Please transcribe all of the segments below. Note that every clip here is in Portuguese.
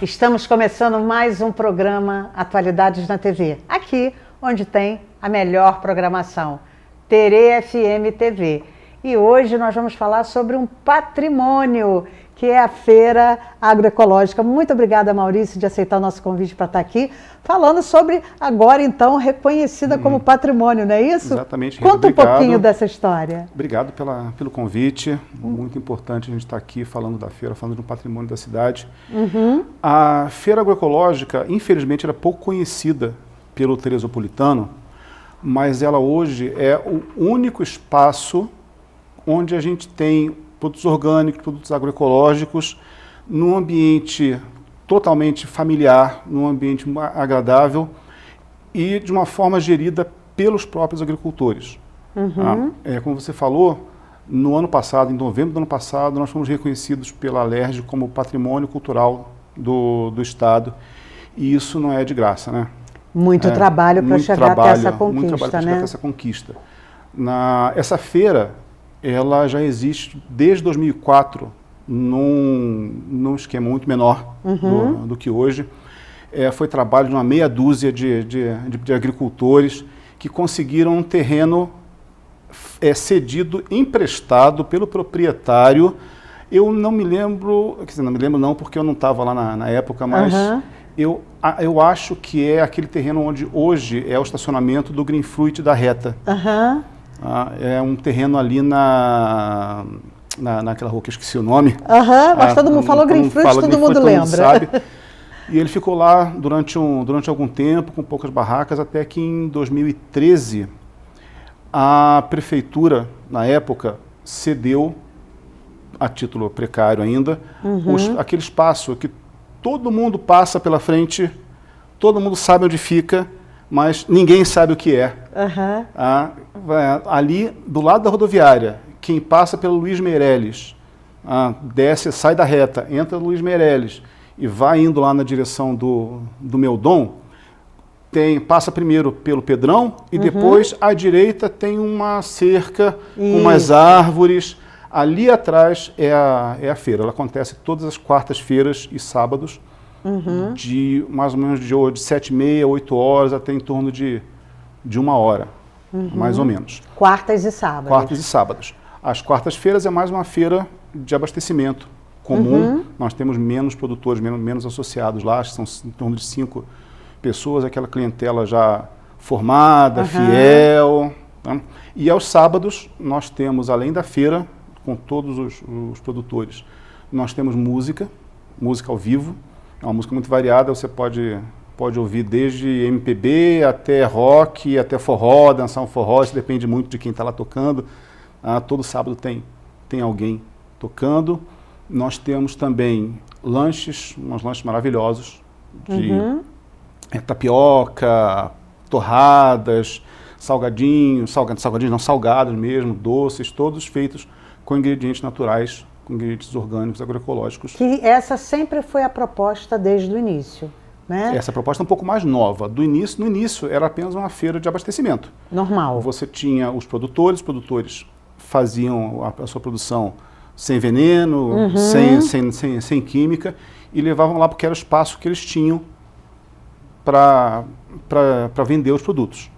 Estamos começando mais um programa Atualidades na TV, aqui onde tem a melhor programação, Terê FM TV. E hoje nós vamos falar sobre um patrimônio, que é a Feira Agroecológica. Muito obrigada, Maurício, de aceitar o nosso convite para estar aqui, falando sobre, agora então, reconhecida como patrimônio, não é isso? Exatamente. Conta um pouquinho dessa história. Obrigado pelo convite. Muito importante a gente estar aqui falando da feira, falando do patrimônio da cidade. A Feira Agroecológica, infelizmente, era pouco conhecida pelo teresopolitano, mas ela hoje é o único espaço onde a gente tem produtos orgânicos, produtos agroecológicos, num ambiente totalmente familiar, num ambiente agradável e de uma forma gerida pelos próprios agricultores. Como você falou, no ano passado, em novembro do ano passado, nós fomos reconhecidos pela Alerj como patrimônio cultural do Estado, e isso não é de graça, né? Muito trabalho para chegar até essa conquista, muito trabalho para chegar até essa conquista. Essa feira, ela já existe desde 2004, num esquema muito menor do que hoje. Foi trabalho de uma meia dúzia de agricultores que conseguiram um terreno cedido, emprestado pelo proprietário. Eu não me lembro, quer dizer, não me lembro não, porque eu não estava lá na época, mas eu acho que é aquele terreno onde hoje é o estacionamento do Green Fruit da Reta. É um terreno ali naquela rua que eu esqueci o nome. Mas todo mundo falou Green Fruit, todo mundo lembra. Sabe. E ele ficou lá durante algum tempo, com poucas barracas, até que em 2013 a prefeitura, na época, cedeu, a título precário ainda, aquele espaço que todo mundo passa pela frente, todo mundo sabe onde fica, mas ninguém sabe o que é. Ali, do lado da rodoviária, quem passa pelo Luiz Meireles, desce, sai da reta, entra no Luiz Meireles e vai indo lá na direção do Meudon, passa primeiro pelo Pedrão e depois à direita tem uma cerca com umas árvores. Ali atrás é a feira. Ela acontece todas as quartas-feiras e sábados, de mais ou menos de 7h30, 8 horas, até em torno de 1 hora, mais ou menos. Quartas e sábados. Quartas e sábados. As quartas-feiras é mais uma feira de abastecimento comum. Nós temos menos produtores, menos associados lá, são em torno de 5 pessoas, aquela clientela já formada, fiel. Tá? E aos sábados nós temos, além da feira, com todos os produtores, nós temos música ao vivo. É uma música muito variada, você pode ouvir desde MPB até rock, até forró, dançar um forró, isso depende muito de quem está lá tocando. Todo sábado tem alguém tocando. Nós temos também uns lanches maravilhosos de tapioca, torradas, salgadinhos não, salgados mesmo, doces, todos feitos com ingredientes naturais, com ingredientes orgânicos, agroecológicos. Que essa sempre foi a proposta desde o início, né? Essa proposta é um pouco mais nova. No início era apenas uma feira de abastecimento. Normal. Você tinha os produtores faziam a sua produção sem veneno, sem química, e levavam lá porque era o espaço que eles tinham para vender os produtos.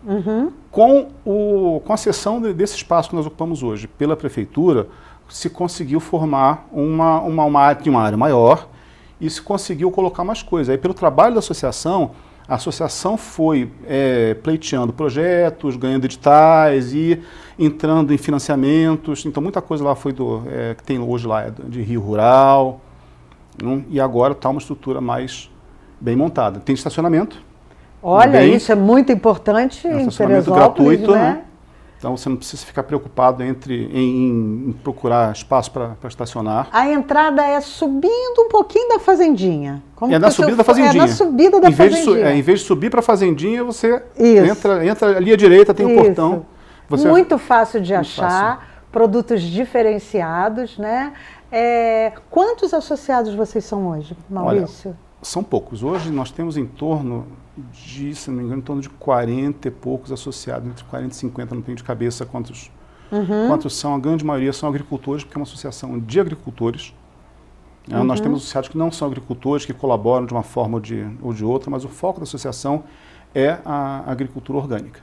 Com a cessão desse espaço que nós ocupamos hoje pela prefeitura, se conseguiu formar uma área maior e se conseguiu colocar mais coisas. Aí, pelo trabalho da associação, a associação foi pleiteando projetos, ganhando editais e entrando em financiamentos. Então, muita coisa lá foi que tem hoje lá de Rio Rural, e agora está uma estrutura mais bem montada. Tem estacionamento. Olha, isso é muito importante em estacionamento gratuito, né? Então você não precisa ficar preocupado em procurar espaço para estacionar. A entrada é subindo um pouquinho da fazendinha. Na subida da fazendinha. É na subida da fazendinha. Em vez de subir para a fazendinha, você entra ali à direita, tem um portão. Muito fácil de achar, produtos diferenciados, né? Quantos associados vocês são hoje, Maurício? Olha, são poucos. Hoje nós temos em torno se não me engano, em torno de 40 e poucos associados, entre 40 e 50, não tenho de cabeça quantos são. A grande maioria são agricultores, porque é uma associação de agricultores. Nós temos associados que não são agricultores, que colaboram de uma forma ou de outra, mas o foco da associação é a agricultura orgânica.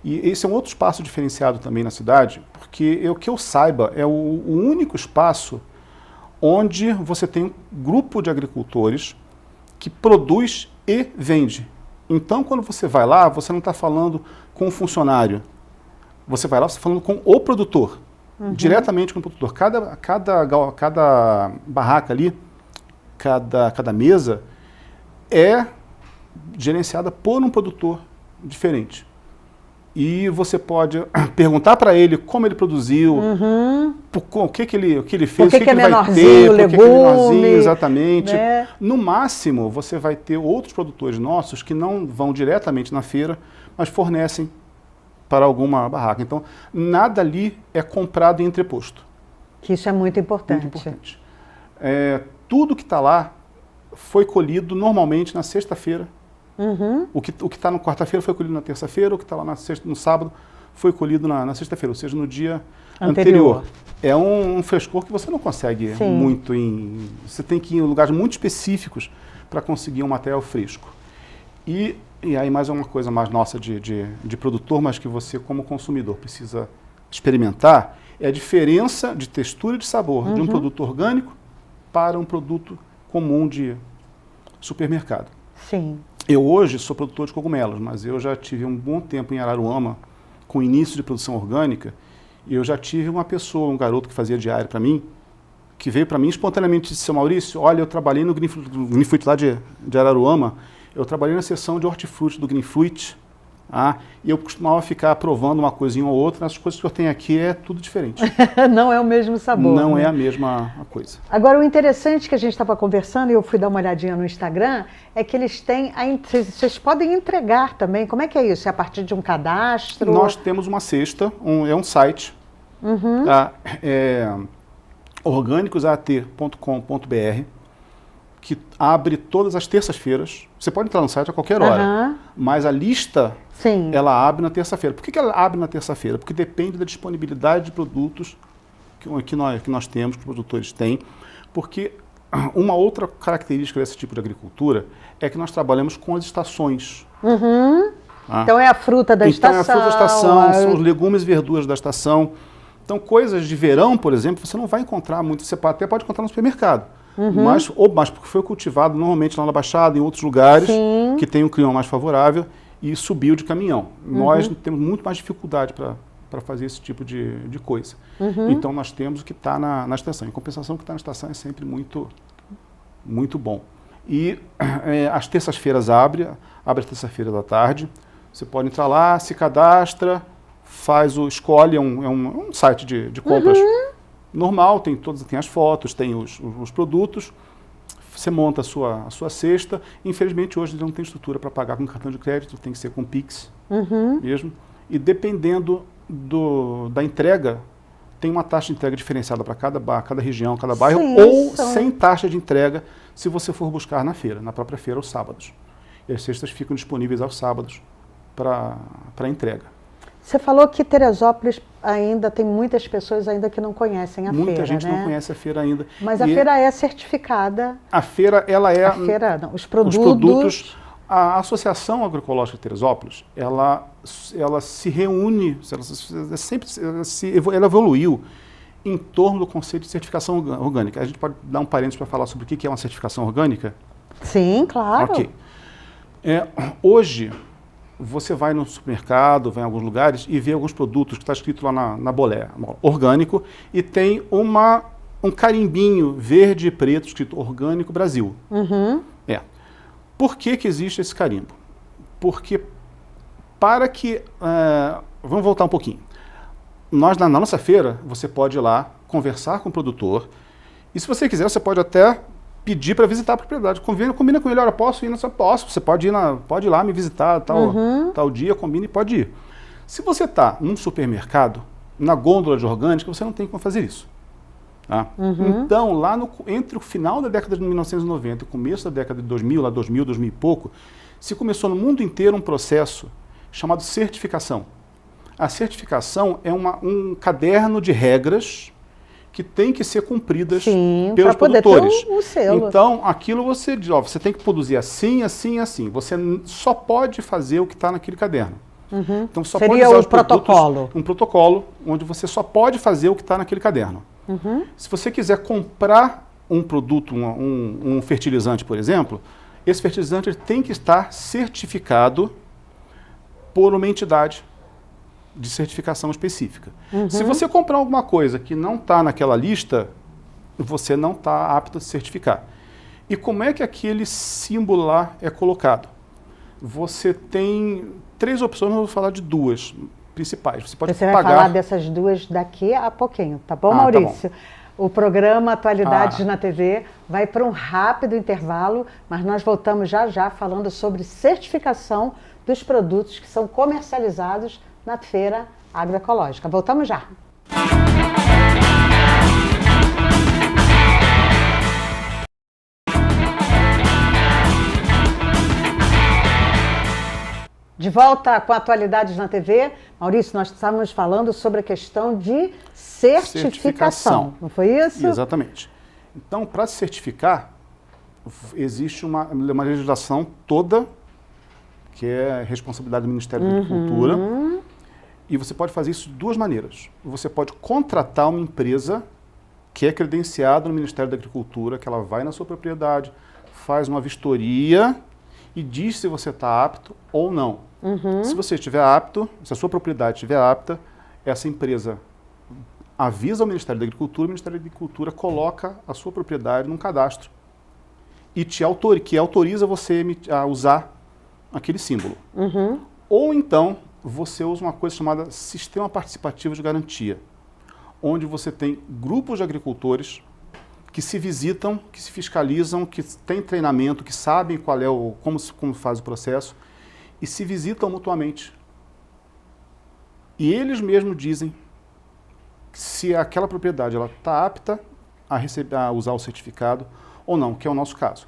E esse é um outro espaço diferenciado também na cidade, porque que eu saiba, é o único espaço onde você tem um grupo de agricultores que produz e vende. Então, quando você vai lá, você não está falando com o funcionário. Você vai lá, você está falando com o produtor. Diretamente com o produtor. Cada barraca ali, cada mesa é gerenciada por um produtor diferente. E você pode perguntar para ele como ele produziu, o que ele fez, o que ele vai ter, por que é menorzinho, exatamente. Né? No máximo, você vai ter outros produtores nossos que não vão diretamente na feira, mas fornecem para alguma barraca. Então, nada ali é comprado e entreposto. Que isso é muito importante. Muito importante. Tudo que está lá foi colhido normalmente na sexta-feira. O que está na quarta-feira foi colhido na terça-feira, o que está lá no sábado foi colhido na sexta-feira, ou seja, no dia anterior. É um frescor que você não consegue muito você tem que ir em lugares muito específicos para conseguir um material fresco. E aí mais uma coisa mais nossa de produtor, mas que você como consumidor precisa experimentar, é a diferença de textura e de sabor de um produto orgânico para um produto comum de supermercado. Sim. Eu hoje sou produtor de cogumelos, mas eu já tive um bom tempo em Araruama, com início de produção orgânica, e eu já tive uma pessoa, um garoto que fazia diário para mim, que veio para mim espontaneamente e disse: seu Maurício, olha, eu trabalhei no Green Fruit lá de Araruama, eu trabalhei na seção de hortifruti do Green Fruit, e eu costumava ficar provando uma coisinha ou outra, as coisas que eu tenho aqui é tudo diferente. Não é o mesmo sabor. Não é a mesma coisa. Agora, o interessante que a gente estava conversando, e eu fui dar uma olhadinha no Instagram, é que eles têm, vocês podem entregar também. Como é que é isso? É a partir de um cadastro? Nós temos uma cesta, é um site, orgânicosat.com.br, que abre todas as terças-feiras. Você pode entrar no site a qualquer hora, mas a lista, ela abre na terça-feira. Por que ela abre na terça-feira? Porque depende da disponibilidade de produtos que nós temos, que os produtores têm. Porque uma outra característica desse tipo de agricultura é que nós trabalhamos com as estações. Então é a fruta da estação. Então é a fruta da estação, são os legumes e verduras da estação. Então coisas de verão, por exemplo, você não vai encontrar muito, você até pode encontrar no supermercado. Mas porque foi cultivado normalmente lá na Baixada, em outros lugares, que tem um clima mais favorável, e subiu de caminhão. Nós temos muito mais dificuldade para fazer esse tipo de coisa. Então nós temos o que está na estação. Em compensação, o que está na estação é sempre muito, muito bom. E às terças-feiras abre a terça-feira da tarde. Você pode entrar lá, se cadastra, escolhe, um site de compras normal, tem as fotos, tem os produtos, você monta a sua cesta. Infelizmente hoje não tem estrutura para pagar com cartão de crédito, tem que ser com Pix mesmo. E dependendo da entrega, tem uma taxa de entrega diferenciada para cada região, cada bairro, ou sem taxa de entrega se você for buscar na própria feira, aos sábados. E as cestas ficam disponíveis aos sábados para entrega. Você falou que Teresópolis ainda tem muitas pessoas ainda que não conhecem a feira, Muita gente não conhece a feira ainda. Mas a feira é certificada. A feira, ela é... A feira, não, os produtos... A Associação Agroecológica de Teresópolis, ela se reúne, ela evoluiu em torno do conceito de certificação orgânica. A gente pode dar um parênteses para falar sobre o que é uma certificação orgânica? Sim, claro. Ok. Hoje, você vai no supermercado, vai em alguns lugares e vê alguns produtos que está escrito lá na bolé, orgânico, e tem um carimbinho verde e preto escrito Orgânico Brasil. Por que existe esse carimbo? Porque vamos voltar um pouquinho. Na nossa feira, você pode ir lá conversar com o produtor, e se você quiser, você pode até pedir para visitar a propriedade. Combina com ele: olha, posso ir nessa? Posso, você pode ir lá me visitar tal dia, combina e pode ir. Se você está num supermercado, na gôndola de orgânica, você não tem como fazer isso. Então, lá entre o final da década de 1990 e o começo da década de 2000, 2000 e pouco, se começou no mundo inteiro um processo chamado certificação. A certificação é um caderno de regras que têm que ser cumpridas Sim, pelos para poder produtores. ter o selo. Então, aquilo você diz, ó, você tem que produzir assim, assim, assim. Você só pode fazer o que está naquele caderno. Então, só Seria pode usar o os produtos, protocolo. um protocolo onde você só pode fazer o que está naquele caderno. Se você quiser comprar um produto, um fertilizante, por exemplo, esse fertilizante ele tem que estar certificado por uma entidade de certificação específica. Se você comprar alguma coisa que não está naquela lista, você não está apto a certificar. E como é que aquele símbolo lá é colocado? Você tem 3 opções, eu vou falar de 2 principais. Você pode Você vai pagar... falar dessas 2 daqui a pouquinho, tá bom, Tá Maurício? O programa Atualidades Ah. na TV vai para um rápido intervalo, mas nós voltamos já já falando sobre certificação dos produtos que são comercializados na Feira Agroecológica. Voltamos já. De volta com Atualidades na TV. Maurício, nós estávamos falando sobre a questão de certificação. Não foi isso? Exatamente. Então, para se certificar, existe uma legislação toda, que é responsabilidade do Ministério da Agricultura, e você pode fazer isso de 2 maneiras. Você pode contratar uma empresa que é credenciada no Ministério da Agricultura, que ela vai na sua propriedade, faz uma vistoria e diz se você está apto ou não. Se você estiver apto, se a sua propriedade estiver apta, essa empresa avisa ao Ministério da Agricultura, o Ministério da Agricultura coloca a sua propriedade num cadastro e que autoriza você a usar aquele símbolo. Ou então, você usa uma coisa chamada Sistema Participativo de Garantia, onde você tem grupos de agricultores que se visitam, que se fiscalizam, que têm treinamento, que sabem como faz o processo, e se visitam mutuamente. E eles mesmos dizem se aquela propriedade está apta a usar o certificado ou não, que é o nosso caso.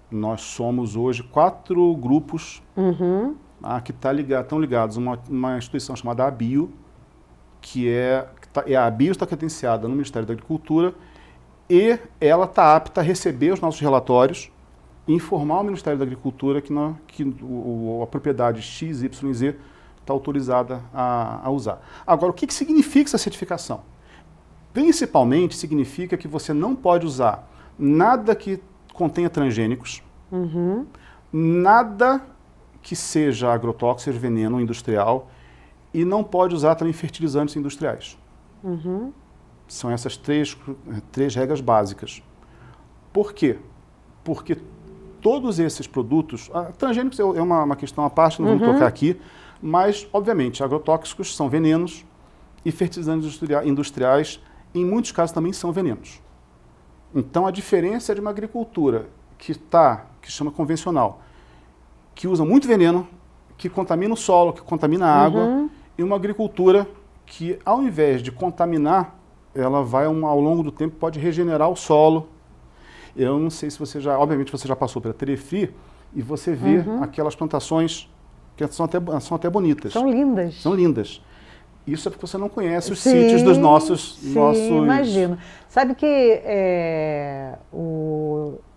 Nós somos hoje 4 grupos que estão ligados a uma instituição chamada ABIO, a ABIO está credenciada no Ministério da Agricultura e ela está apta a receber os nossos relatórios e informar o Ministério da Agricultura que a propriedade XYZ está autorizada a usar. Agora, o que significa essa certificação? Principalmente significa que você não pode usar nada que contenha transgênicos, nada que seja agrotóxico, seja veneno industrial, e não pode usar também fertilizantes industriais. São essas três regras básicas. Por quê? Porque todos esses produtos, transgênicos é uma questão à parte, não vamos tocar aqui, mas, obviamente, agrotóxicos são venenos e fertilizantes industriais, em muitos casos, também são venenos. Então, a diferença é de uma agricultura que chama convencional, que usa muito veneno, que contamina o solo, que contamina a água, e uma agricultura que, ao invés de contaminar, ela vai, ao longo do tempo, pode regenerar o solo. Eu não sei se você obviamente você já passou pela Telefri, e você vê aquelas plantações que são até bonitas. São lindas. São lindas. Isso é porque você não conhece os sítios dos nossos... Imagino. Sabe que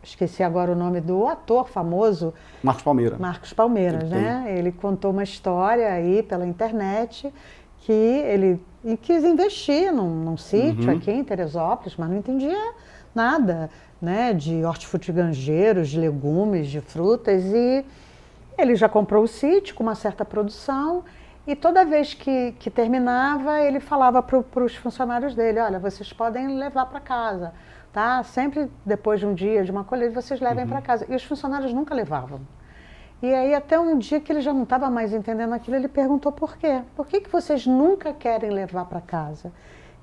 esqueci agora o nome do ator famoso. Marcos Palmeira. Marcos Palmeira, né? Ele contou uma história aí pela internet que ele quis investir num sítio aqui em Teresópolis, mas não entendia nada, né? De hortifrutigranjeiros, de legumes, de frutas, e ele já comprou o sítio com uma certa produção. E toda vez que terminava, ele falava para os funcionários dele, olha, vocês podem levar para casa, tá? Sempre depois de um dia de uma colheita, vocês levem para casa. E os funcionários nunca levavam. E aí até um dia que ele já não estava mais entendendo aquilo, ele perguntou por quê? Por que vocês nunca querem levar para casa?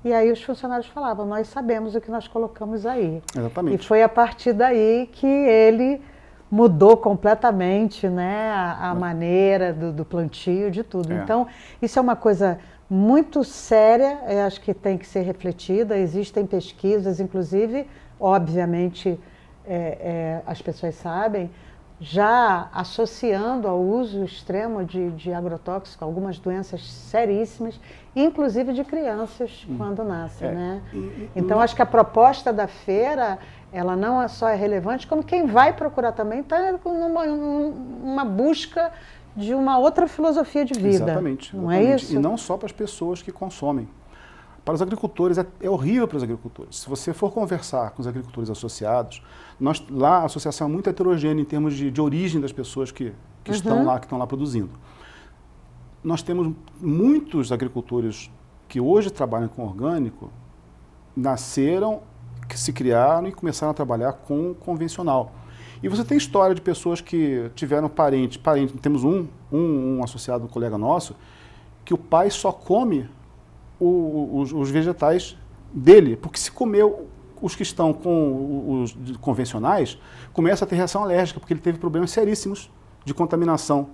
E aí os funcionários falavam, nós sabemos o que nós colocamos aí. Exatamente. E foi a partir daí que ele mudou completamente, né, a maneira do plantio, de tudo. Então, isso é uma coisa muito séria, eu acho que tem que ser refletida. Existem pesquisas, inclusive, obviamente, as pessoas sabem, já associando ao uso extremo de agrotóxico algumas doenças seríssimas, inclusive de crianças quando nascem, né? Então acho que a proposta da feira, ela não é só relevante, como quem vai procurar também está com uma busca de uma outra filosofia de vida. Exatamente. Não é isso? E não só para as pessoas que consomem. Para os agricultores, é horrível para os agricultores. Se você for conversar com os agricultores associados, lá a associação é muito heterogênea em termos de origem das pessoas que estão lá produzindo. Nós temos muitos agricultores que hoje trabalham com orgânico, nasceram, que se criaram e começaram a trabalhar com convencional. E você tem história de pessoas que tiveram parente, temos um associado, um colega nosso, que o pai só come os vegetais dele, porque se comer os que estão com os convencionais, começa a ter reação alérgica, porque ele teve problemas seríssimos de contaminação.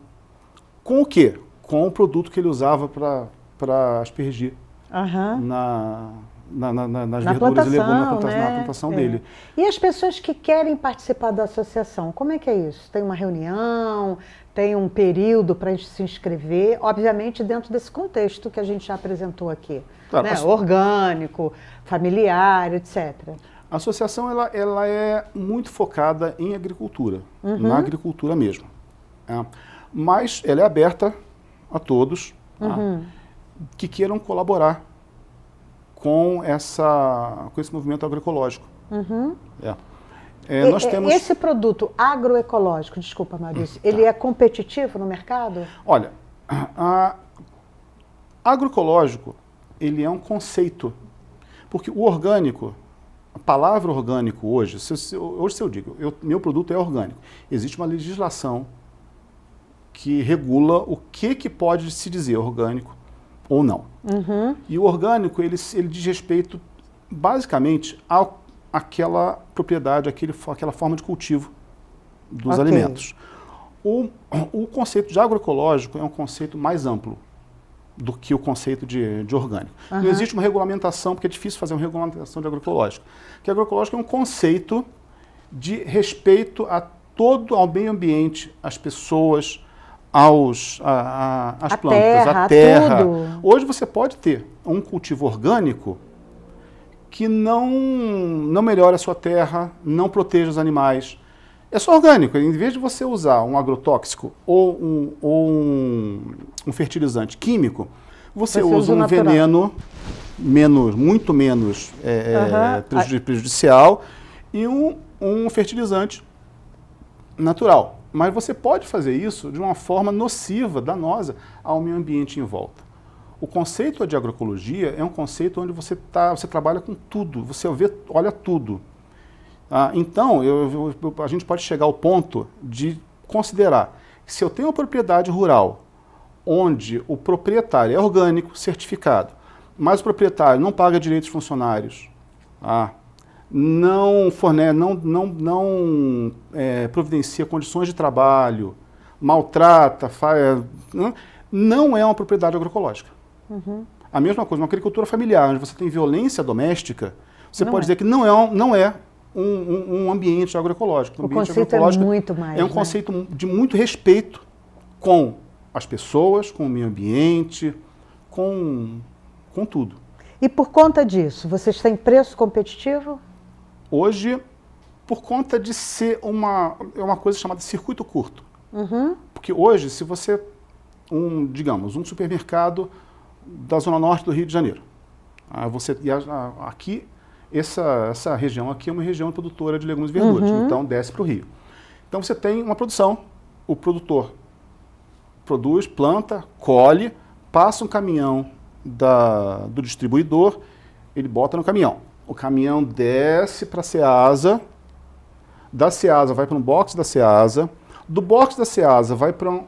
Com o quê? Com o produto que ele usava para aspergir nas verduras e legumes na plantação dele. E as pessoas que querem participar da associação, como é que é isso? Tem uma reunião, tem um período para a gente se inscrever, obviamente dentro desse contexto que a gente já apresentou aqui, claro, né? Orgânico, familiar, etc. A associação ela é muito focada em agricultura, na agricultura mesmo. Mas ela é aberta a todos que queiram colaborar com esse movimento agroecológico. Nós temos... Esse produto agroecológico, desculpa, Maurício, ele é competitivo no mercado? Olha, agroecológico, ele é um conceito, porque o orgânico, a palavra orgânico hoje se eu digo, meu produto é orgânico, existe uma legislação que regula o que pode se dizer orgânico ou não. E o orgânico, ele diz respeito basicamente àquela propriedade, aquela forma de cultivo dos alimentos. O conceito de agroecológico é um conceito mais amplo do que o conceito de orgânico. Não existe uma regulamentação, porque é difícil fazer uma regulamentação de agroecológico. Porque agroecológico é um conceito de respeito ao meio ambiente, às pessoas, às plantas, à terra. Tudo. Hoje você pode ter um cultivo orgânico que não melhora a sua terra, não proteja os animais. É só orgânico. Em vez de você usar um agrotóxico ou um fertilizante químico, você usa um veneno muito menos prejudicial e um fertilizante natural. Mas você pode fazer isso de uma forma nociva, danosa ao meio ambiente em volta. O conceito de agroecologia é um conceito onde você trabalha com tudo, você olha tudo. Então, a gente pode chegar ao ponto de considerar que se eu tenho uma propriedade rural onde o proprietário é orgânico, certificado, mas o proprietário não paga direitos funcionários, não providencia condições de trabalho, maltrata, não é uma propriedade agroecológica. A mesma coisa, uma agricultura familiar, onde você tem violência doméstica, você pode dizer que não é um ambiente agroecológico. O conceito é muito mais. É um conceito de muito respeito com as pessoas, com o meio ambiente, com tudo. E por conta disso, vocês têm preço competitivo? Hoje, por conta de ser uma coisa chamada circuito curto. Porque hoje, se você, digamos, um supermercado da Zona Norte do Rio de Janeiro, aqui, essa região aqui é uma região produtora de legumes e verduras, então desce para o Rio. Então você tem uma produção, o produtor produz, planta, colhe, passa um caminhão do distribuidor, ele bota no caminhão. O caminhão desce para a Ceasa, da Ceasa vai para um box da Ceasa, do box da Ceasa vai para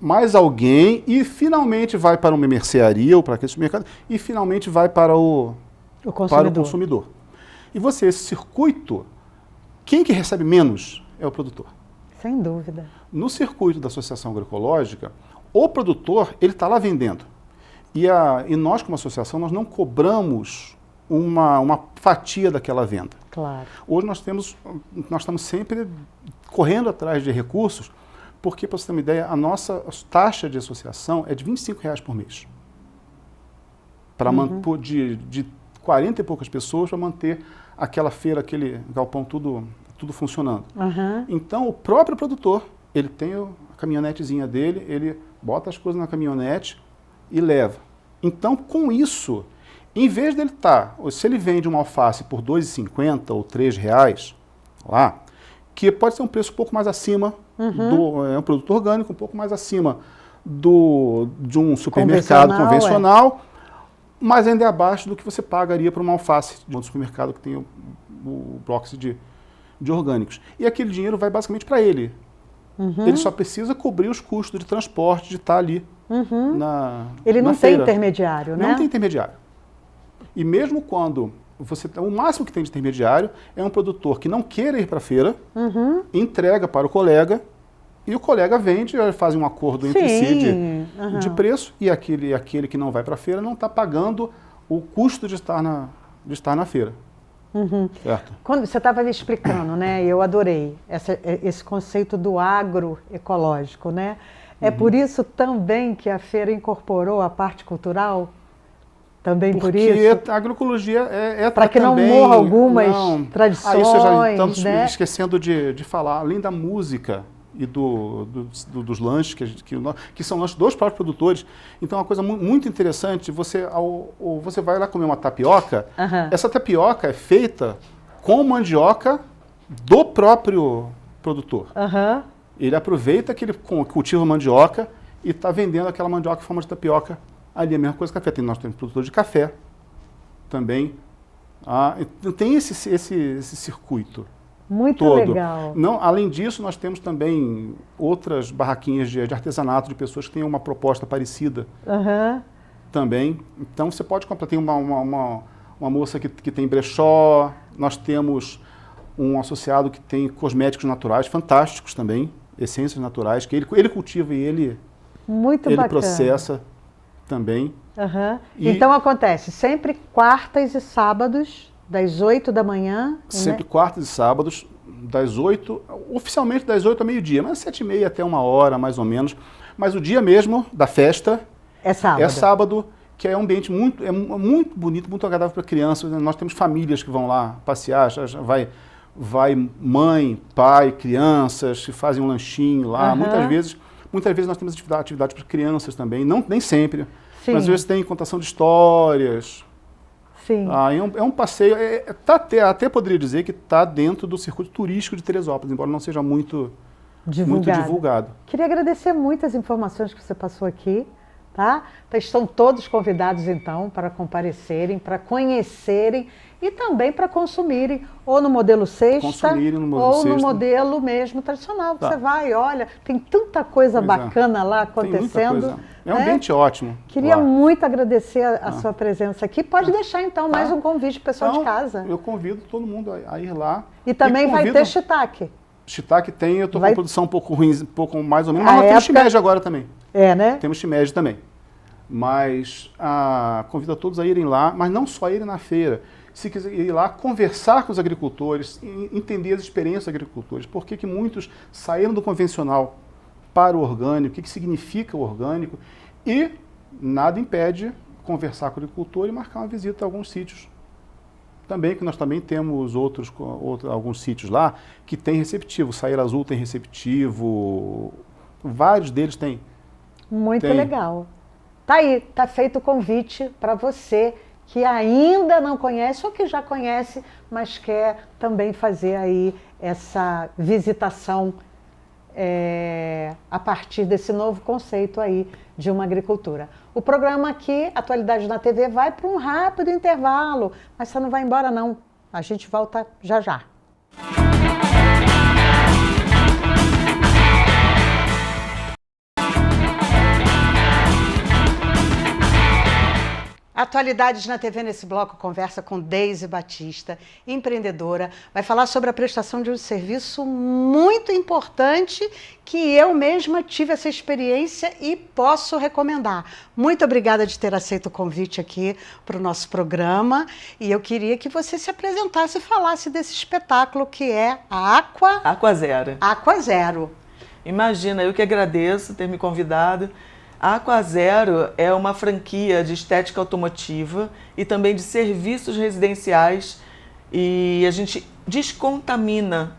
mais alguém e finalmente vai para uma mercearia ou para aquele supermercado e finalmente vai para o consumidor. E esse circuito, quem que recebe menos é o produtor. Sem dúvida. No circuito da Associação Agroecológica, o produtor, ele está lá vendendo. E nós, como associação, nós não cobramos uma fatia daquela venda. Claro. Hoje nós estamos sempre correndo atrás de recursos, porque, para você ter uma ideia, a nossa taxa de associação é de R$25 por mês. Para de 40 e poucas pessoas para manter aquela feira, aquele galpão tudo funcionando. Então, o próprio produtor, ele tem a caminhonetezinha dele, ele bota as coisas na caminhonete e leva. Então, com isso, em vez dele se ele vende uma alface por R$2,50 ou R$3 lá, que pode ser um preço um pouco mais acima, é um produto orgânico, um pouco mais acima de um supermercado convencional, mas ainda é abaixo do que você pagaria por uma alface de um supermercado que tem o box de orgânicos. E aquele dinheiro vai basicamente para ele. Ele só precisa cobrir os custos de transporte, de estar ali Ele não na feira. tem intermediário, né? Não tem intermediário. E mesmo quando o máximo que tem de intermediário é um produtor que não queira ir para a feira, entrega para o colega, e o colega vende, faz um acordo entre si de preço, e aquele que não vai para a feira não está pagando o custo de estar na feira. Certo? Quando você estava me explicando, né, eu adorei esse conceito do agroecológico, né? É por isso também que a feira incorporou a parte cultural? Também por isso? Porque a agroecologia para que não morra algumas tradições, isso já estamos né? esquecendo de falar, além da música e dos lanches, que são lanches dos próprios produtores. Então, é uma coisa muito interessante, você vai lá comer uma tapioca, essa tapioca é feita com mandioca do próprio produtor. Ele aproveita que ele cultiva mandioca e está vendendo aquela mandioca em forma de tapioca ali, a mesma coisa que café. Nós temos produtor de café também. Tem esse circuito. Muito todo. Legal. Não, além disso, nós temos também outras barraquinhas de artesanato, de pessoas que têm uma proposta parecida também. Então, você pode comprar. Tem uma moça que tem brechó, nós temos um associado que tem cosméticos naturais, fantásticos também, essências naturais, que ele cultiva e ele processa também. Então, acontece sempre quartas e sábados, das 8 da manhã? Sempre quartas e sábados, oficialmente das 8 ao meio-dia, mas 7h30 até 1h, mais ou menos. Mas o dia mesmo da festa é sábado, que é um ambiente muito bonito, muito agradável para crianças. Nós temos famílias que vão lá passear, já vai mãe, pai, crianças, que fazem um lanchinho lá. Muitas vezes nós temos atividades para crianças também, nem sempre, mas às vezes tem contação de histórias. É um passeio, até poderia dizer que está dentro do circuito turístico de Teresópolis, embora não seja muito divulgado. Queria agradecer muito as informações que você passou aqui, tá? Estão todos convidados, então, para comparecerem, para conhecerem e também para consumirem, ou no modelo cesta, ou no modelo mesmo tradicional, que você vai, olha, tem tanta coisa bacana lá acontecendo. É um ambiente ótimo. Queria muito agradecer a sua presença aqui. Pode deixar, então, mais um convite para o pessoal de casa. Eu convido todo mundo a ir lá. E também vai ter shiitake. Shiitake tem, eu estou com a produção um pouco ruim, um pouco mais ou menos, mas nós temos shimeji agora também. Né? Temos shimeji também. Mas convido a todos a irem lá, mas não só irem na feira. Se quiser ir lá, conversar com os agricultores, entender as experiências dos agricultores, por que muitos saíram do convencional para o orgânico, o que significa o orgânico, e nada impede conversar com o agricultor e marcar uma visita a alguns sítios. Também, que nós também temos alguns sítios lá que tem receptivo. Saíra Azul tem receptivo, vários deles têm. Muito legal. Tá aí, tá feito o convite para você que ainda não conhece ou que já conhece, mas quer também fazer aí essa visitação a partir desse novo conceito aí de uma agricultura. O programa aqui, Atualidades na TV, vai para um rápido intervalo, mas você não vai embora não, a gente volta já já. Atualidades na TV nesse bloco conversa com Deise Batista, empreendedora. Vai falar sobre a prestação de um serviço muito importante que eu mesma tive essa experiência e posso recomendar. Muito obrigada de ter aceito o convite aqui para o nosso programa. E eu queria que você se apresentasse e falasse desse espetáculo que é a Aquazero. Aquazero. Imagina, eu que agradeço ter me convidado. A Aquazero é uma franquia de estética automotiva e também de serviços residenciais, e a gente descontamina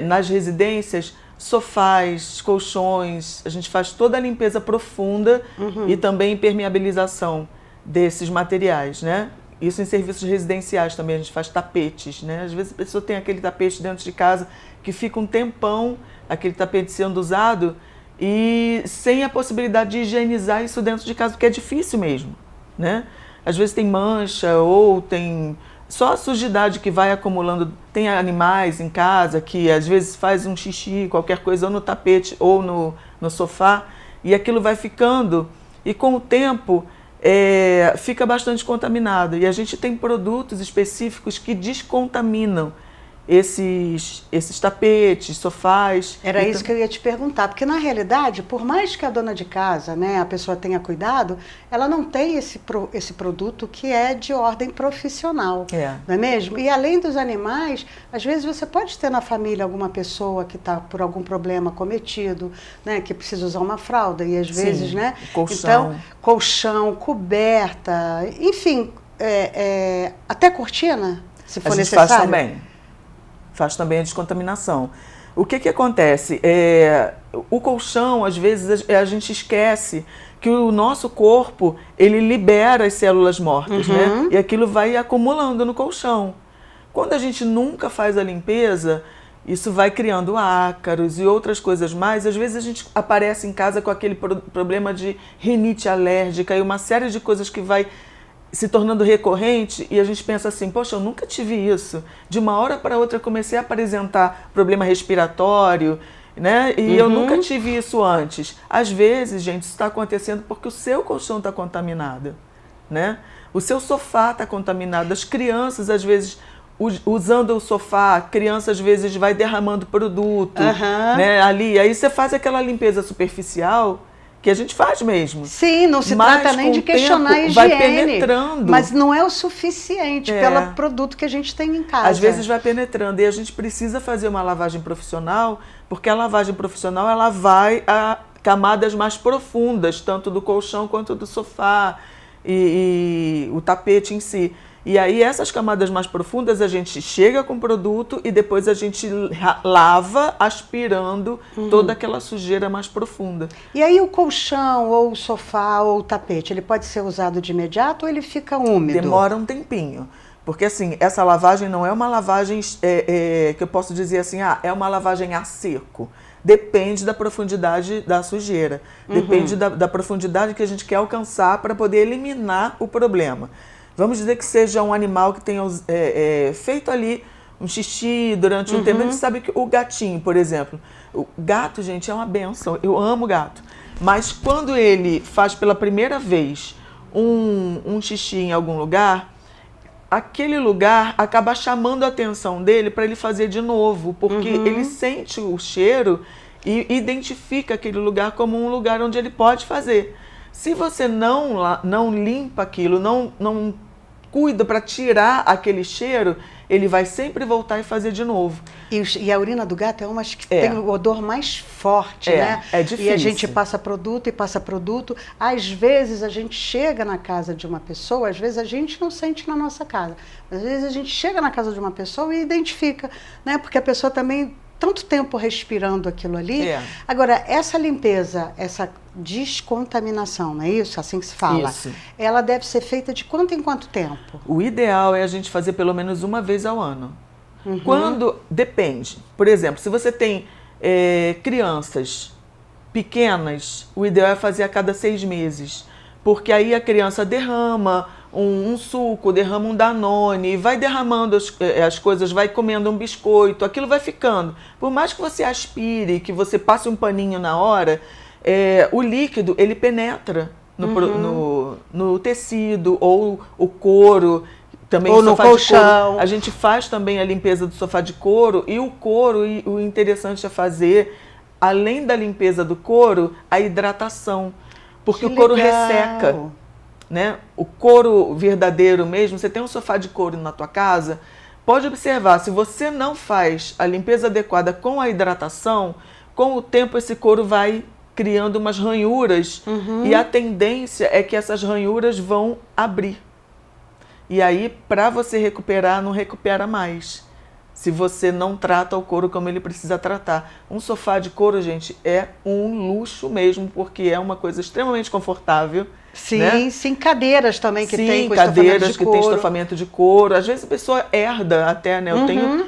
nas residências sofás, colchões, a gente faz toda a limpeza profunda e também impermeabilização desses materiais, né? Isso em serviços residenciais também, a gente faz tapetes, né? Às vezes a pessoa tem aquele tapete dentro de casa que fica um tempão, aquele tapete sendo usado, e sem a possibilidade de higienizar isso dentro de casa, porque é difícil mesmo, né? Às vezes tem mancha ou tem só a sujidade que vai acumulando. Tem animais em casa que às vezes faz um xixi, qualquer coisa, ou no tapete ou no sofá, e aquilo vai ficando, e com o tempo fica bastante contaminado. E a gente tem produtos específicos que descontaminam esses tapetes, sofás. Era isso que eu ia te perguntar, porque na realidade, por mais que a dona de casa, né, a pessoa tenha cuidado, ela não tem esse produto que é de ordem profissional, não é mesmo? E além dos animais, às vezes você pode ter na família alguma pessoa que está por algum problema cometido, né, que precisa usar uma fralda, e às vezes, né? Colchão. Então, colchão, coberta, enfim, até cortina, se for necessário. A gente faz também. Faz também a descontaminação. O que acontece? O colchão, às vezes, a gente esquece que o nosso corpo, ele libera as células mortas, né? E aquilo vai acumulando no colchão. Quando a gente nunca faz a limpeza, isso vai criando ácaros e outras coisas mais. Às vezes a gente aparece em casa com aquele problema de rinite alérgica e uma série de coisas que vai se tornando recorrente, e a gente pensa assim, poxa, eu nunca tive isso. De uma hora para outra eu comecei a apresentar problema respiratório, né? E eu nunca tive isso antes. Às vezes, gente, isso está acontecendo porque o seu colchão está contaminado, né? O seu sofá está contaminado. As crianças, às vezes, usando o sofá, a criança às vezes vai derramando produto, né? Ali, aí você faz aquela limpeza superficial, que a gente faz mesmo. Sim, não se trata nem de questionar a higiene, vai penetrando. Mas não é o suficiente pelo produto que a gente tem em casa. Às vezes vai penetrando, e a gente precisa fazer uma lavagem profissional, porque a lavagem profissional ela vai a camadas mais profundas, tanto do colchão quanto do sofá e o tapete em si. E aí essas camadas mais profundas a gente chega com o produto e depois a gente lava aspirando toda aquela sujeira mais profunda. E aí o colchão, ou o sofá, ou o tapete, ele pode ser usado de imediato ou ele fica úmido? Demora um tempinho. Porque assim, essa lavagem não é uma lavagem que eu posso dizer assim, é uma lavagem a seco. Depende da profundidade da sujeira. Depende da profundidade que a gente quer alcançar para poder eliminar o problema. Vamos dizer que seja um animal que tenha feito ali um xixi durante um tempo. A gente sabe que o gatinho, por exemplo, o gato, gente, é uma bênção. Eu amo gato. Mas quando ele faz pela primeira vez um xixi em algum lugar, aquele lugar acaba chamando a atenção dele para ele fazer de novo, porque ele sente o cheiro e identifica aquele lugar como um lugar onde ele pode fazer. Se você não limpa aquilo, não cuida para tirar aquele cheiro, ele vai sempre voltar e fazer de novo. E a urina do gato é uma que tem o odor mais forte, né? É difícil. E a gente passa produto e passa produto. Às vezes a gente chega na casa de uma pessoa, às vezes a gente não sente na nossa casa. Às vezes a gente chega na casa de uma pessoa e identifica, né? Porque a pessoa também tanto tempo respirando aquilo ali. Agora, essa limpeza, essa descontaminação, não é isso? Assim que se fala. Isso. Ela deve ser feita de quanto em quanto tempo? O ideal é a gente fazer pelo menos uma vez ao ano. Quando depende. Por exemplo, se você tem crianças pequenas, o ideal é fazer a cada 6 meses. Porque aí a criança derrama um suco, derrama um Danone, vai derramando as coisas, vai comendo um biscoito, aquilo vai ficando. Por mais que você aspire, que você passe um paninho na hora, o líquido, ele penetra no tecido, ou o couro, também ou o no sofá de colchão. couro. A gente faz também a limpeza do sofá de couro, e o couro, o interessante é fazer, além da limpeza do couro, a hidratação, porque Que o couro legal. resseca, né? O couro verdadeiro mesmo, você tem um sofá de couro na tua casa, pode observar, se você não faz a limpeza adequada com a hidratação, com o tempo esse couro vai criando umas ranhuras, e a tendência é que essas ranhuras vão abrir. E aí, para você recuperar, não recupera mais, se você não trata o couro como ele precisa tratar. Um sofá de couro, gente, é um luxo mesmo, porque é uma coisa extremamente confortável. Sim, né? sim, cadeiras também que Sim, tem com cadeiras estofamento de que couro. tem estofamento de couro. Às vezes a pessoa herda até, né? Eu tenho,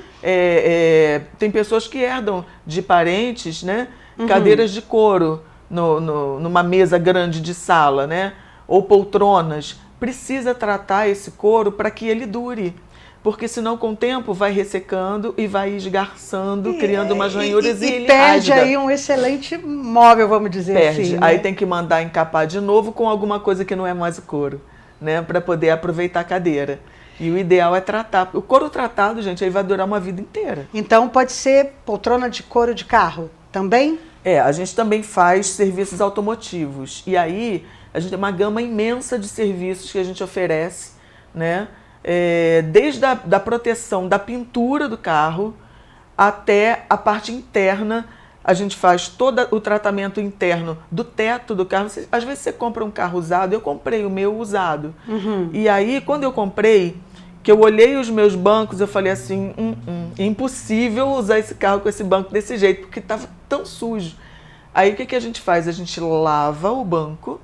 tem pessoas que herdam de parentes, né? Cadeiras de couro numa mesa grande de sala, né? Ou poltronas. Precisa tratar esse couro para que ele dure. Porque senão, com o tempo, vai ressecando e vai esgarçando, criando umas ranhuras, e ele perde rasga. aí um excelente móvel, vamos dizer Perde. assim. Aí né? tem que mandar encapar de novo com alguma coisa que não é mais o couro, né? Para poder aproveitar a cadeira. E o ideal é tratar. O couro tratado, gente, aí vai durar uma vida inteira. Então pode ser poltrona de couro de carro também? A gente também faz serviços automotivos. E aí a gente tem uma gama imensa de serviços que a gente oferece, né? Desde da proteção da pintura do carro até a parte interna. A gente faz todo o tratamento interno do teto do carro. Às vezes você compra um carro usado, eu comprei o meu usado. E aí, quando eu comprei, que eu olhei os meus bancos, eu falei assim, é impossível usar esse carro com esse banco desse jeito, porque estava tão sujo. Aí o que a gente faz? A gente lava o banco,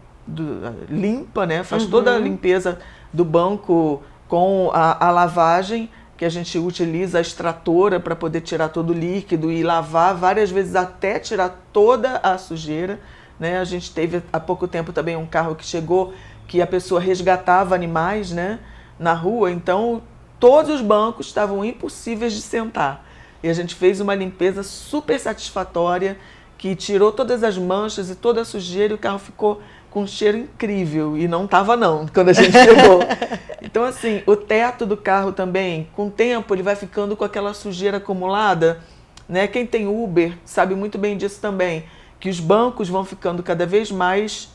limpa, né? Faz toda a limpeza do banco com a lavagem, que a gente utiliza a extratora para poder tirar todo o líquido e lavar várias vezes até tirar toda a sujeira, né? A gente teve há pouco tempo também um carro que chegou, que a pessoa resgatava animais, né, na rua, então todos os bancos estavam impossíveis de sentar. E a gente fez uma limpeza super satisfatória, que tirou todas as manchas e toda a sujeira, e o carro ficou com um cheiro incrível, e não estava não, quando a gente chegou. Então assim, o teto do carro também, com o tempo ele vai ficando com aquela sujeira acumulada, né? Quem tem Uber sabe muito bem disso também, que os bancos vão ficando cada vez mais,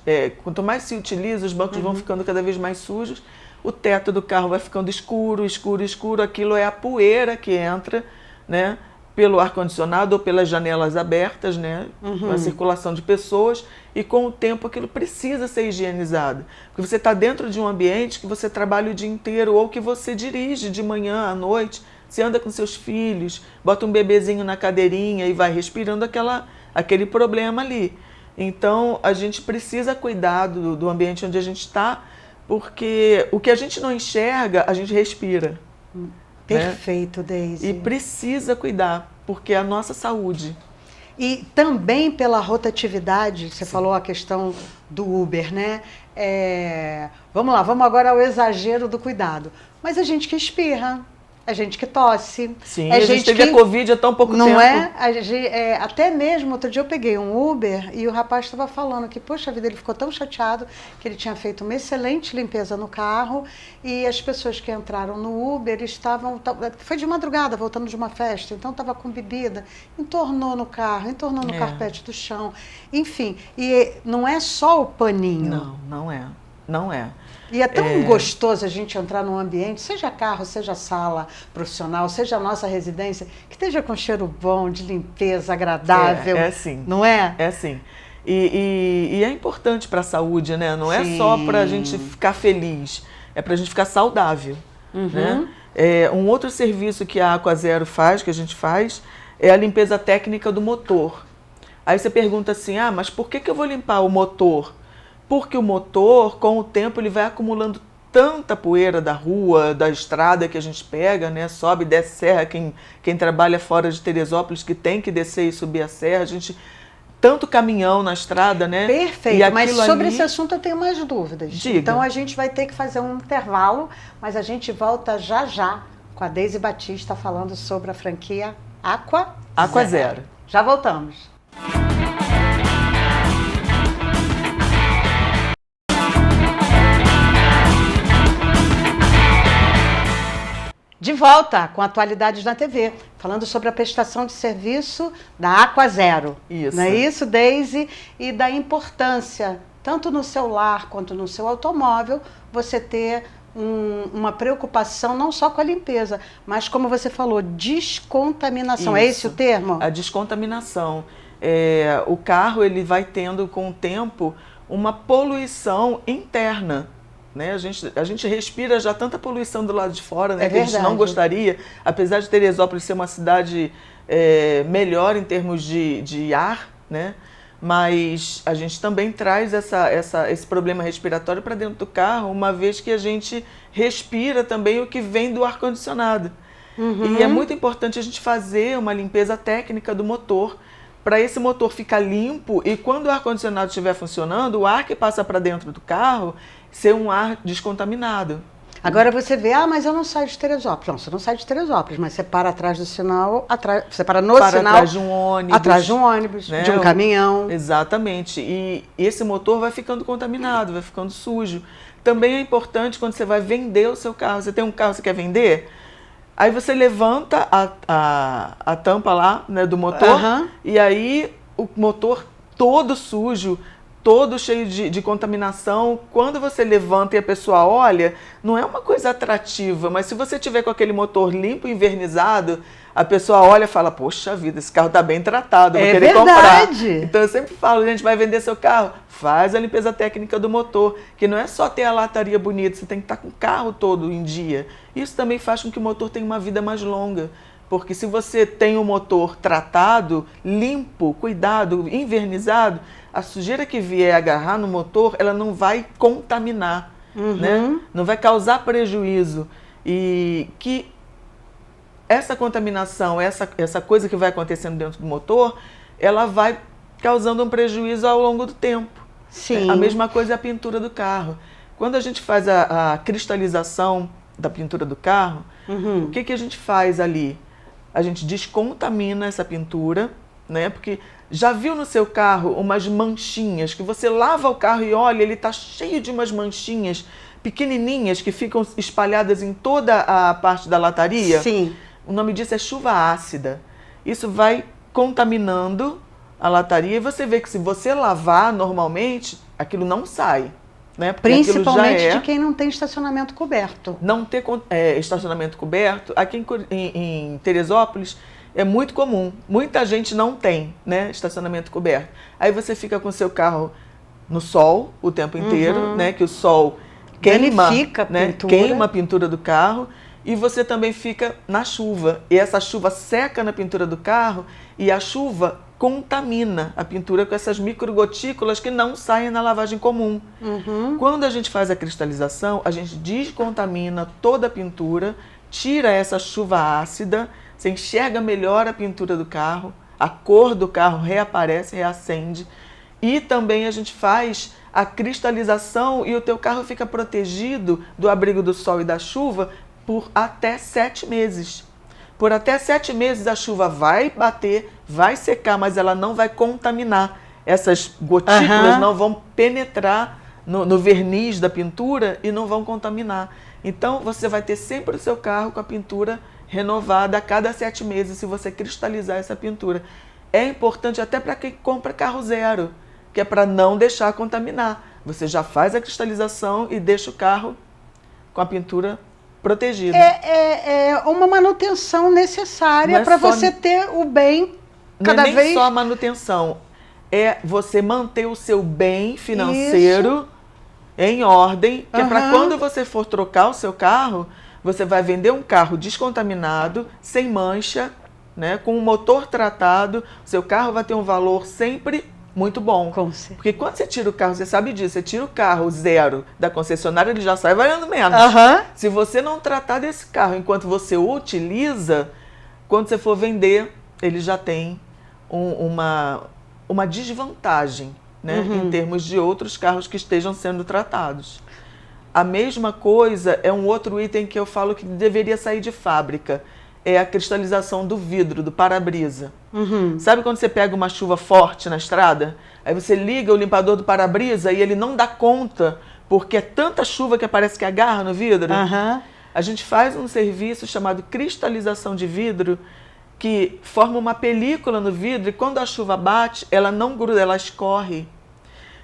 quanto mais se utiliza, os bancos vão ficando cada vez mais sujos, o teto do carro vai ficando escuro, escuro, escuro, aquilo é a poeira que entra, né? Pelo ar-condicionado ou pelas janelas abertas, né? A circulação de pessoas, e com o tempo aquilo precisa ser higienizado. Porque você está dentro de um ambiente que você trabalha o dia inteiro, ou que você dirige de manhã à noite, você anda com seus filhos, bota um bebezinho na cadeirinha e vai respirando aquele problema ali. Então a gente precisa cuidar do ambiente onde a gente está, porque o que a gente não enxerga, a gente respira. Perfeito, Deise. E precisa cuidar, porque é a nossa saúde. E também pela rotatividade, você falou a questão do Uber, né? Vamos lá, vamos agora ao exagero do cuidado. Mas a gente que espirra, a gente que tosse. Sim, a gente teve a Covid há tão pouco tempo. Não é? Até mesmo, outro dia eu peguei um Uber e o rapaz estava falando que, poxa vida, ele ficou tão chateado que ele tinha feito uma excelente limpeza no carro, e as pessoas que entraram no Uber estavam... Foi de madrugada, voltando de uma festa, então estava com bebida, entornou no carro, entornou no carpete do chão, enfim. E não é só o paninho. Não, não é. Não é. E é tão gostoso a gente entrar num ambiente, seja carro, seja sala profissional, seja a nossa residência, que esteja com cheiro bom, de limpeza, agradável. É sim. Não é? É sim. E é importante para a saúde, né? Não é só para a gente ficar feliz, é para a gente ficar saudável. Né? Um outro serviço que a Aquazero faz, que a gente faz, é a limpeza técnica do motor. Aí você pergunta assim, mas por que eu vou limpar o motor? Porque o motor, com o tempo, ele vai acumulando tanta poeira da rua, da estrada que a gente pega, né? Sobe e desce serra, quem trabalha fora de Teresópolis, que tem que descer e subir a serra, tanto caminhão na estrada, né? Perfeito, mas sobre esse assunto eu tenho mais dúvidas. Diga. Então a gente vai ter que fazer um intervalo, mas a gente volta já já com a Deise Batista falando sobre a franquia Aquazero. Já voltamos. De volta com Atualidades na TV, falando sobre a prestação de serviço da Aquazero. Isso. Não é isso, Deise? E da importância, tanto no seu lar quanto no seu automóvel, você ter uma preocupação não só com a limpeza, mas, como você falou, descontaminação. Isso. É esse o termo? A descontaminação. O carro ele vai tendo, com o tempo, uma poluição interna. Né? A gente respira já tanta poluição do lado de fora, né? Que a gente não gostaria, apesar de Teresópolis ser uma cidade melhor em termos de ar, né? Mas a gente também traz esse problema respiratório para dentro do carro, uma vez que a gente respira também o que vem do ar-condicionado. E é muito importante a gente fazer uma limpeza técnica do motor, para esse motor ficar limpo e quando o ar-condicionado estiver funcionando, o ar que passa para dentro do carro ser um ar descontaminado. Agora você vê, mas eu não saio de Teresópolis. Não, você não sai de Teresópolis, mas você para atrás do sinal, você para no sinal. Atrás de um ônibus. Atrás de um ônibus, né? De um caminhão. Exatamente. E esse motor vai ficando contaminado, vai ficando sujo. Também é importante quando você vai vender o seu carro. Você tem um carro que você quer vender? Aí você levanta a tampa lá, né, do motor, e aí o motor todo sujo, todo cheio de contaminação. Quando você levanta e a pessoa olha, não é uma coisa atrativa, mas se você tiver com aquele motor limpo e envernizado, a pessoa olha e fala, poxa vida, esse carro está bem tratado, vou querer comprar. Então eu sempre falo, gente, vai vender seu carro, faz a limpeza técnica do motor, que não é só ter a lataria bonita, você tem que estar com o carro todo em dia. Isso também faz com que o motor tenha uma vida mais longa. Porque se você tem o motor tratado, limpo, cuidado, invernizado, a sujeira que vier agarrar no motor, ela não vai contaminar, né? Não vai causar prejuízo. E que essa contaminação, essa coisa que vai acontecendo dentro do motor, ela vai causando um prejuízo ao longo do tempo. Sim. A mesma coisa é a pintura do carro. Quando a gente faz a cristalização da pintura do carro, o que a gente faz ali? A gente descontamina essa pintura, né? Porque já viu no seu carro umas manchinhas, que você lava o carro e olha, ele está cheio de umas manchinhas pequenininhas que ficam espalhadas em toda a parte da lataria? Sim. O nome disso é chuva ácida. Isso vai contaminando a lataria e você vê que se você lavar normalmente, aquilo não sai. Né? Principalmente de quem não tem estacionamento coberto. Não ter estacionamento coberto, aqui em Teresópolis é muito comum. Muita gente não tem, né, estacionamento coberto. Aí você fica com seu carro no sol o tempo inteiro, né, que o sol queima, né, queima a pintura do carro. E você também fica na chuva. E essa chuva seca na pintura do carro e a chuva contamina a pintura com essas microgotículas que não saem na lavagem comum. Quando a gente faz a cristalização, a gente descontamina toda a pintura, tira essa chuva ácida, você enxerga melhor a pintura do carro, a cor do carro reaparece, reacende. E também a gente faz a cristalização e o teu carro fica protegido do abrigo do sol e da chuva por até 7 meses. Por até 7 meses a chuva vai bater, vai secar, mas ela não vai contaminar. Essas gotículas não vão penetrar no verniz da pintura e não vão contaminar. Então você vai ter sempre o seu carro com a pintura renovada a cada 7 meses se você cristalizar essa pintura. É importante até para quem compra carro zero, que é para não deixar contaminar. Você já faz a cristalização e deixa o carro com a pintura protegida. É uma manutenção necessária para você ter o bem cada vez... Não é nem só a manutenção, é você manter o seu bem financeiro em ordem, que é para quando você for trocar o seu carro, você vai vender um carro descontaminado, sem mancha, né, com um motor tratado, seu carro vai ter um valor sempre muito bom. Porque quando você tira o carro, você sabe disso, você tira o carro zero da concessionária, ele já sai valendo menos. Se você não tratar desse carro enquanto você o utiliza, quando você for vender, ele já tem uma desvantagem, né, em termos de outros carros que estejam sendo tratados. A mesma coisa é um outro item que eu falo que deveria sair de fábrica. É a cristalização do vidro, do para-brisa. Sabe quando você pega uma chuva forte na estrada? Aí você liga o limpador do para-brisa e ele não dá conta, porque é tanta chuva que parece que agarra no vidro. A gente faz um serviço chamado cristalização de vidro, que forma uma película no vidro e quando a chuva bate, ela não gruda, ela escorre.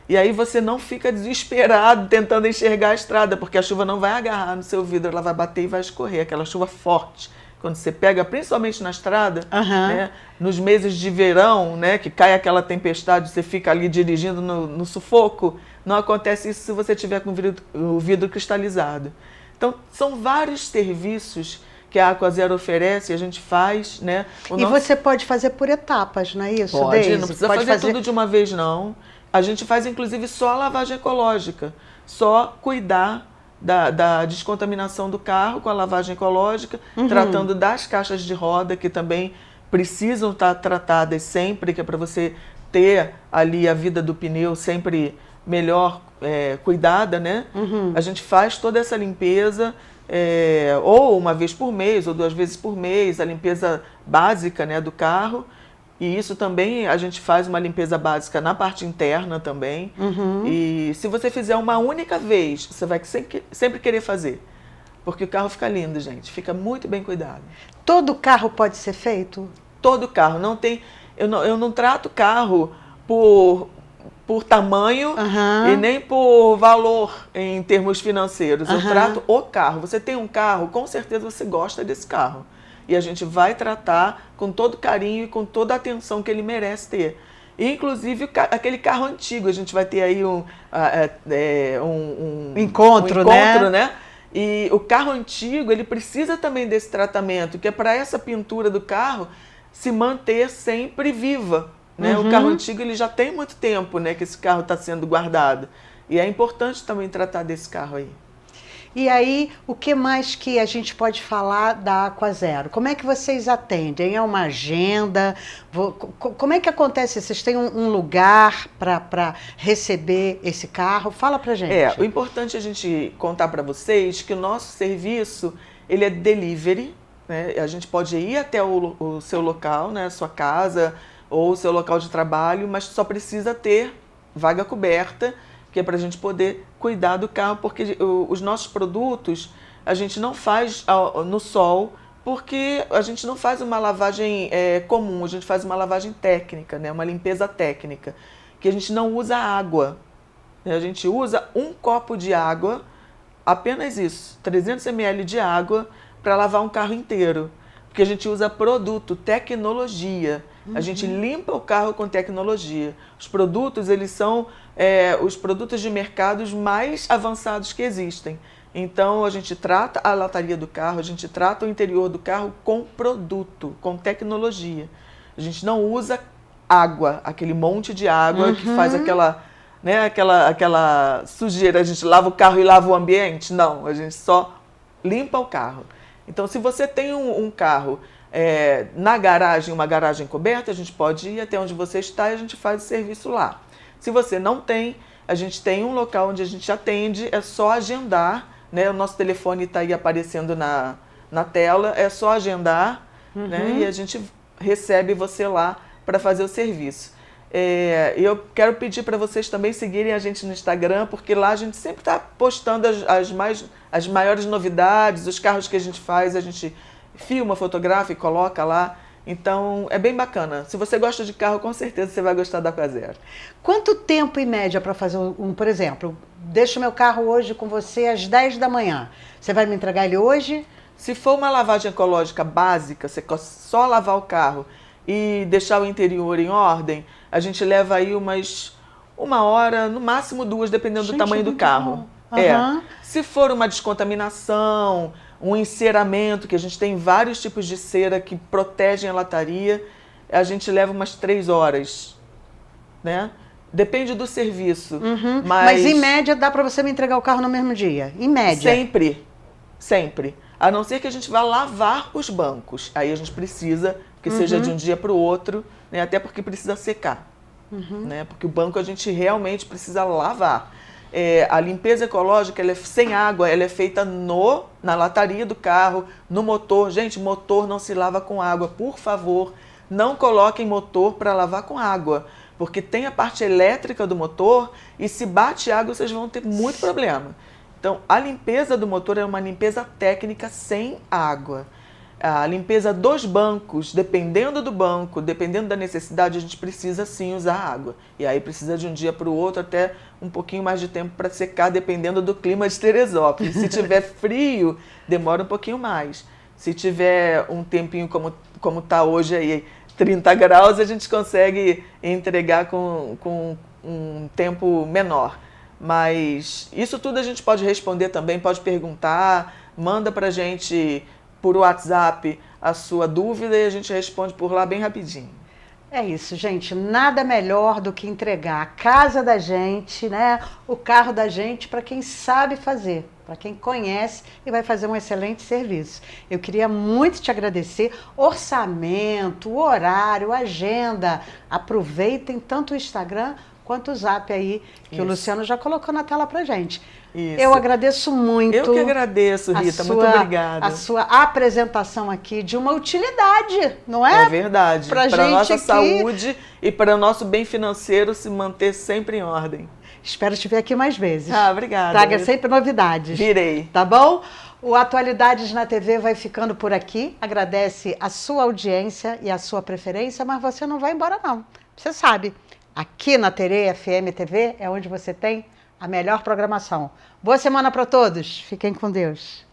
E aí você não fica desesperado tentando enxergar a estrada, porque a chuva não vai agarrar no seu vidro, ela vai bater e vai escorrer, aquela chuva forte. Quando você pega, principalmente na estrada, né, nos meses de verão, né, que cai aquela tempestade, você fica ali dirigindo no sufoco, não acontece isso se você tiver com o vidro cristalizado. Então, são vários serviços que a Aquazero oferece, a gente faz, né? Você pode fazer por etapas, não é isso, Pode, Deise? não precisa fazer tudo de uma vez, não. A gente faz, inclusive, só a lavagem ecológica, só cuidar da descontaminação do carro com a lavagem ecológica, tratando das caixas de roda, que também precisam estar tratadas sempre, que é para você ter ali a vida do pneu sempre melhor cuidada, né? A gente faz toda essa limpeza, ou uma vez por mês, ou 2 vezes por mês, a limpeza básica, né, do carro. E isso também, a gente faz uma limpeza básica na parte interna também. E se você fizer uma única vez, você vai sempre querer fazer. Porque o carro fica lindo, gente. Fica muito bem cuidado. Todo carro pode ser feito? Todo carro. Não tem, eu não trato carro por tamanho e nem por valor em termos financeiros. Eu trato o carro. Você tem um carro, com certeza você gosta desse carro. E a gente vai tratar com todo carinho e com toda a atenção que ele merece ter. E, inclusive, aquele carro antigo, a gente vai ter aí um encontro, né? E o carro antigo, ele precisa também desse tratamento, que é para essa pintura do carro se manter sempre viva. Né? O carro antigo, ele já tem muito tempo, né, que esse carro está sendo guardado. E é importante também tratar desse carro aí. E aí, o que mais que a gente pode falar da Aquazero? Como é que vocês atendem? É uma agenda? Como é que acontece? Vocês têm um lugar para receber esse carro? Fala pra gente. O importante é a gente contar para vocês que o nosso serviço, ele é delivery, né? A gente pode ir até o seu local, né, sua casa ou o seu local de trabalho, mas só precisa ter vaga coberta, que é para a gente poder cuidar do carro, porque os nossos produtos a gente não faz no sol, porque a gente não faz uma lavagem comum, a gente faz uma lavagem técnica, né? Uma limpeza técnica, que a gente não usa água. A gente usa 1 copo de água, apenas isso, 300 ml de água para lavar um carro inteiro, porque a gente usa produto, tecnologia. A gente limpa o carro com tecnologia. Os produtos, eles são os produtos de mercados mais avançados que existem. Então, a gente trata a lataria do carro, a gente trata o interior do carro com produto, com tecnologia. A gente não usa água, aquele monte de água que faz aquela sujeira. A gente lava o carro e lava o ambiente. Não, a gente só limpa o carro. Então, se você tem um carro na garagem, uma garagem coberta, a gente pode ir até onde você está e a gente faz o serviço lá. Se você não tem, a gente tem um local onde a gente atende, é só agendar, né? O nosso telefone está aí aparecendo na tela, é só agendar, né? E a gente recebe você lá para fazer o serviço. Eu quero pedir para vocês também seguirem a gente no Instagram, porque lá a gente sempre está postando as maiores novidades, os carros que a gente faz, a gente filma, fotografa e coloca lá. Então, é bem bacana. Se você gosta de carro, com certeza você vai gostar da Aquazero. Quanto tempo em média para fazer por exemplo, deixo meu carro hoje com você às 10 da manhã. Você vai me entregar ele hoje? Se for uma lavagem ecológica básica, você só lavar o carro e deixar o interior em ordem, a gente leva aí uma hora, no máximo 2, dependendo do tamanho do carro. Se for uma descontaminação, um enceramento, que a gente tem vários tipos de cera que protegem a lataria, a gente leva umas 3 horas, né? Depende do serviço. Mas em média dá para você me entregar o carro no mesmo dia? Em média? Sempre. A não ser que a gente vá lavar os bancos. Aí a gente precisa que seja de um dia para o outro, né? Até porque precisa secar. Né? Porque o banco a gente realmente precisa lavar. A limpeza ecológica, ela é sem água, ela é feita na lataria do carro, no motor. Gente, motor não se lava com água, por favor, não coloquem motor para lavar com água, porque tem a parte elétrica do motor e se bate água vocês vão ter muito problema. Então, a limpeza do motor é uma limpeza técnica sem água. A limpeza dos bancos, dependendo do banco, dependendo da necessidade, a gente precisa sim usar água. E aí precisa de um dia para o outro, até um pouquinho mais de tempo para secar, dependendo do clima de Teresópolis. Se tiver frio, demora um pouquinho mais. Se tiver um tempinho como está hoje aí, 30 graus, a gente consegue entregar com um tempo menor. Mas isso tudo a gente pode responder também, pode perguntar, manda para a gente por WhatsApp a sua dúvida e a gente responde por lá bem rapidinho. É isso, gente. Nada melhor do que entregar a casa da gente, né? O carro da gente para quem sabe fazer, para quem conhece e vai fazer um excelente serviço. Eu queria muito te agradecer. Orçamento, horário, agenda. Aproveitem tanto o Instagram quanto o Zap aí, que o Luciano já colocou na tela pra gente. Isso. Eu agradeço muito. Eu que agradeço, Rita. Muito obrigada. A sua apresentação aqui de uma utilidade, não é? É verdade. Para a nossa saúde e para o nosso bem financeiro se manter sempre em ordem. Espero te ver aqui mais vezes. Ah, obrigada. Traga sempre novidades. Virei. Tá bom? O Atualidades na TV vai ficando por aqui. Agradece a sua audiência e a sua preferência, mas você não vai embora não. Você sabe. Aqui na Terê FM TV é onde você tem a melhor programação. Boa semana para todos. Fiquem com Deus.